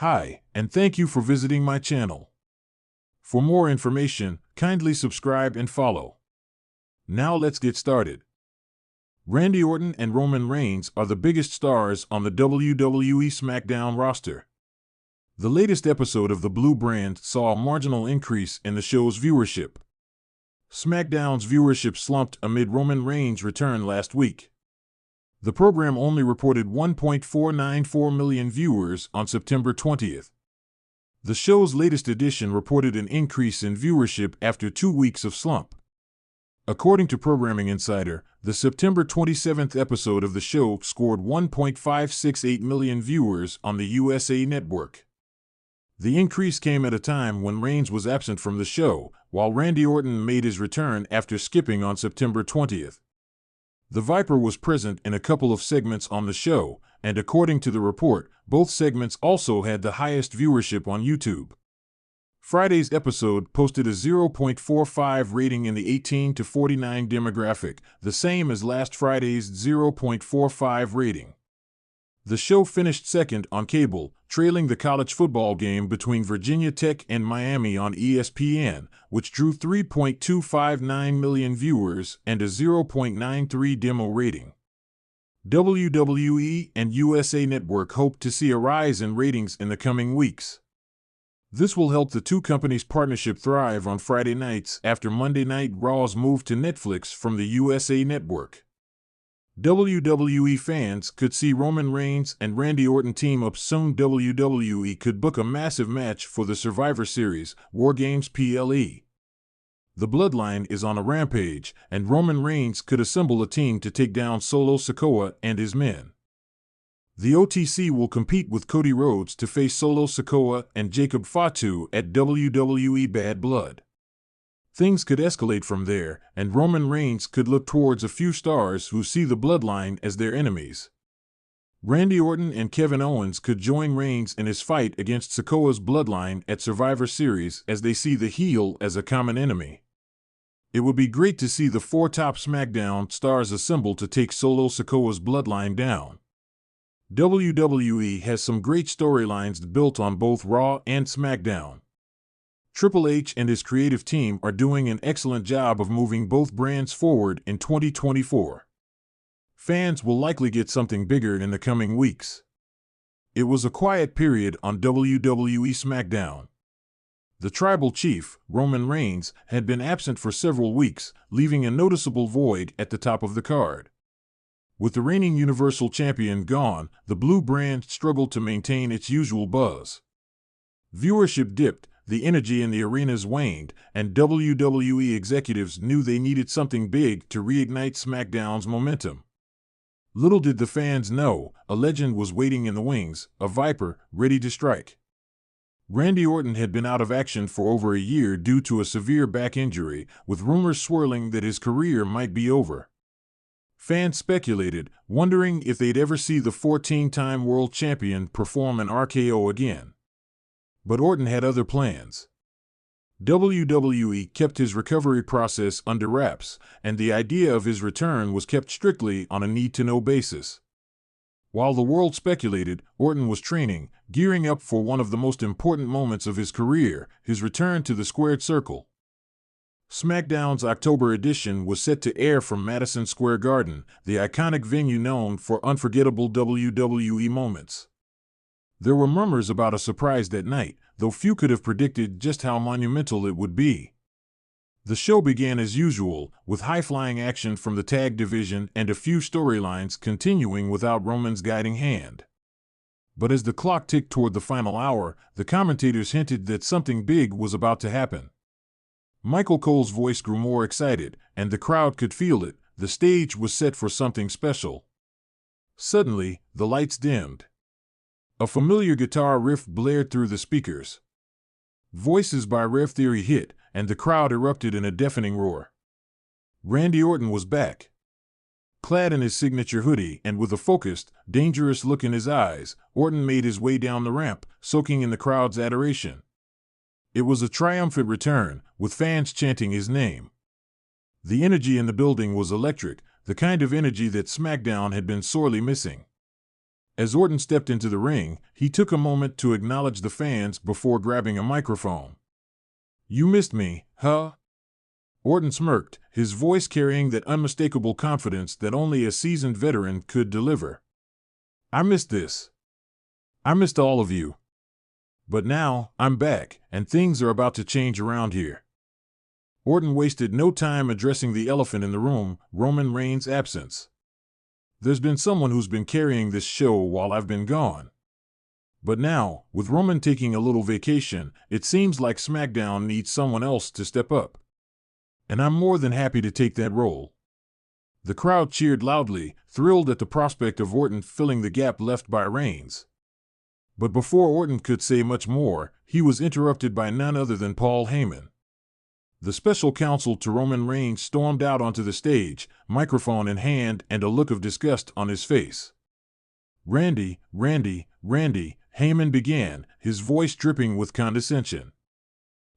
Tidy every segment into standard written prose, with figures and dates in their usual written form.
Hi, and thank you for visiting my channel. For more information, kindly subscribe and follow. Now let's get started. Randy Orton and Roman Reigns are the biggest stars on the WWE SmackDown roster. The latest episode of the Blue brand saw a marginal increase in the show's viewership. SmackDown's viewership slumped amid Roman Reigns' return last week. The program only reported 1.494 million viewers on September 20th. The show's latest edition reported an increase in viewership after 2 weeks of slump. According to Programming Insider, the September 27th episode of the show scored 1.568 million viewers on the USA Network. The increase came at a time when Reigns was absent from the show, while Randy Orton made his return after skipping on September 20th. The Viper was present in a couple of segments on the show, and according to the report, both segments also had the highest viewership on YouTube. Friday's episode posted a 0.45 rating in the 18 to 49 demographic, the same as last Friday's 0.45 rating. The show finished second on cable, trailing the college football game between Virginia Tech and Miami on ESPN, which drew 3.259 million viewers and a 0.93 demo rating. WWE and USA Network hope to see a rise in ratings in the coming weeks. This will help the two companies' partnership thrive on Friday nights after Monday Night Raw's move to Netflix from the USA Network. WWE fans could see Roman Reigns and Randy Orton team up soon. WWE could book a massive match for the Survivor Series, War Games PLE. The Bloodline is on a rampage, and Roman Reigns could assemble a team to take down Solo Sikoa and his men. The OTC will compete with Cody Rhodes to face Solo Sikoa and Jacob Fatu at WWE Bad Blood. Things could escalate from there, and Roman Reigns could look towards a few stars who see the Bloodline as their enemies. Randy Orton and Kevin Owens could join Reigns in his fight against Sikoa's Bloodline at Survivor Series as they see the heel as a common enemy. It would be great to see the four top SmackDown stars assemble to take Solo Sikoa's Bloodline down. WWE has some great storylines built on both Raw and SmackDown. Triple H and his creative team are doing an excellent job of moving both brands forward in 2024. Fans will likely get something bigger in the coming weeks. It was a quiet period on WWE SmackDown. The Tribal Chief, Roman Reigns, had been absent for several weeks, leaving a noticeable void at the top of the card. With the reigning Universal Champion gone, the Blue brand struggled to maintain its usual buzz. Viewership dipped, the energy in the arenas waned, and WWE executives knew they needed something big to reignite SmackDown's momentum. Little did the fans know, a legend was waiting in the wings, a Viper, ready to strike. Randy Orton had been out of action for over a year due to a severe back injury, with rumors swirling that his career might be over. Fans speculated, wondering if they'd ever see the 14-time world champion perform an RKO again. But Orton had other plans. WWE kept his recovery process under wraps, and the idea of his return was kept strictly on a need-to-know basis. While the world speculated, Orton was training, gearing up for one of the most important moments of his career, his return to the squared circle. SmackDown's October edition was set to air from Madison Square Garden, the iconic venue known for unforgettable WWE moments. There were murmurs about a surprise that night, though few could have predicted just how monumental it would be. The show began as usual, with high-flying action from the tag division and a few storylines continuing without Roman's guiding hand. But as the clock ticked toward the final hour, the commentators hinted that something big was about to happen. Michael Cole's voice grew more excited, and the crowd could feel it. The stage was set for something special. Suddenly, the lights dimmed. A familiar guitar riff blared through the speakers. Voices by Rev Theory hit, and the crowd erupted in a deafening roar. Randy Orton was back. Clad in his signature hoodie and with a focused, dangerous look in his eyes, Orton made his way down the ramp, soaking in the crowd's adoration. It was a triumphant return, with fans chanting his name. The energy in the building was electric, the kind of energy that SmackDown had been sorely missing. As Orton stepped into the ring, he took a moment to acknowledge the fans before grabbing a microphone. "You missed me, huh?" Orton smirked, his voice carrying that unmistakable confidence that only a seasoned veteran could deliver. "I missed this. I missed all of you. But now, I'm back, and things are about to change around here." Orton wasted no time addressing the elephant in the room, Roman Reigns' absence. "There's been someone who's been carrying this show while I've been gone. But now, with Roman taking a little vacation, it seems like SmackDown needs someone else to step up. And I'm more than happy to take that role." The crowd cheered loudly, thrilled at the prospect of Orton filling the gap left by Reigns. But before Orton could say much more, he was interrupted by none other than Paul Heyman. The special counsel to Roman Reigns stormed out onto the stage, microphone in hand and a look of disgust on his face. Randy, Heyman began, his voice dripping with condescension.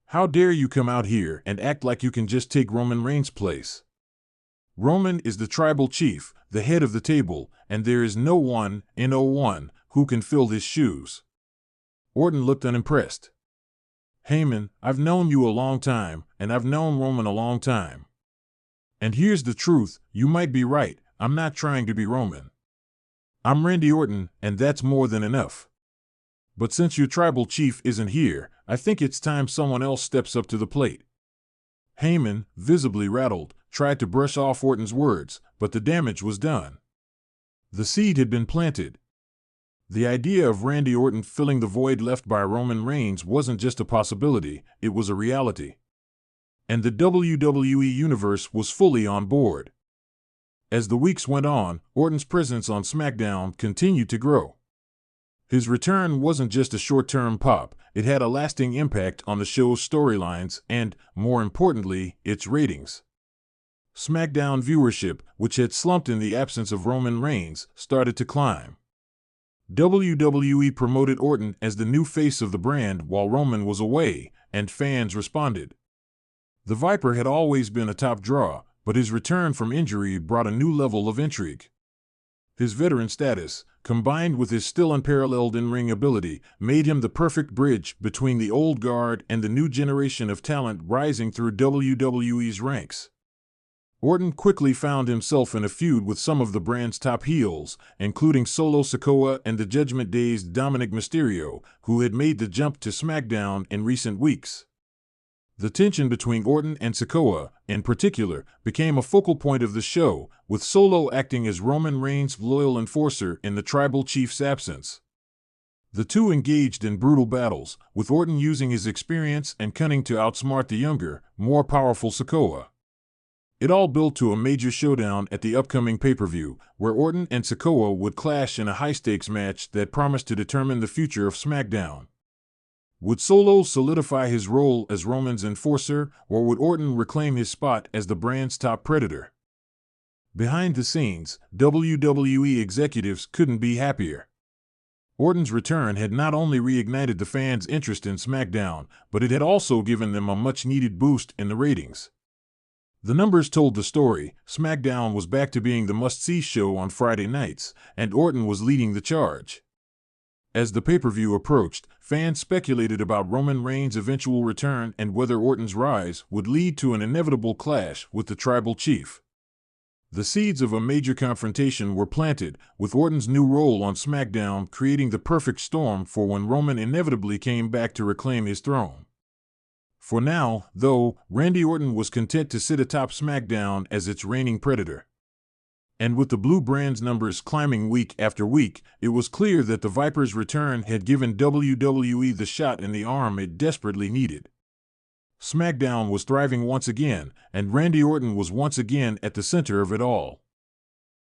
"How dare you come out here and act like you can just take Roman Reigns' place? Roman is the tribal chief, the head of the table, and there is no one, N-O-1, who can fill his shoes." Orton looked unimpressed. "Heyman, I've known you a long time, and I've known Roman a long time. And here's the truth, you might be right, I'm not trying to be Roman. I'm Randy Orton, and that's more than enough. But since your tribal chief isn't here, I think it's time someone else steps up to the plate." Heyman, visibly rattled, tried to brush off Orton's words, but the damage was done. The seed had been planted. The idea of Randy Orton filling the void left by Roman Reigns wasn't just a possibility, it was a reality. And the WWE Universe was fully on board. As the weeks went on, Orton's presence on SmackDown continued to grow. His return wasn't just a short-term pop, it had a lasting impact on the show's storylines and, more importantly, its ratings. SmackDown viewership, which had slumped in the absence of Roman Reigns, started to climb. WWE promoted Orton as the new face of the brand while Roman was away, and fans responded. The Viper had always been a top draw, but his return from injury brought a new level of intrigue. His veteran status, combined with his still unparalleled in-ring ability, made him the perfect bridge between the old guard and the new generation of talent rising through WWE's ranks. Orton quickly found himself in a feud with some of the brand's top heels, including Solo Sikoa and the Judgment Day's Dominic Mysterio, who had made the jump to SmackDown in recent weeks. The tension between Orton and Sikoa, in particular, became a focal point of the show, with Solo acting as Roman Reigns' loyal enforcer in the tribal chief's absence. The two engaged in brutal battles, with Orton using his experience and cunning to outsmart the younger, more powerful Sikoa. It all built to a major showdown at the upcoming pay-per-view, where Orton and Sikoa would clash in a high-stakes match that promised to determine the future of SmackDown. Would Solo solidify his role as Roman's enforcer, or would Orton reclaim his spot as the brand's top predator? Behind the scenes, WWE executives couldn't be happier. Orton's return had not only reignited the fans' interest in SmackDown, but it had also given them a much-needed boost in the ratings. The numbers told the story. SmackDown was back to being the must-see show on Friday nights, and Orton was leading the charge. As the pay-per-view approached, fans speculated about Roman Reigns' eventual return and whether Orton's rise would lead to an inevitable clash with the tribal chief. The seeds of a major confrontation were planted, with Orton's new role on SmackDown creating the perfect storm for when Roman inevitably came back to reclaim his throne. For now, though, Randy Orton was content to sit atop SmackDown as its reigning predator. And with the Blue brand's numbers climbing week after week, it was clear that the Viper's return had given WWE the shot in the arm it desperately needed. SmackDown was thriving once again, and Randy Orton was once again at the center of it all.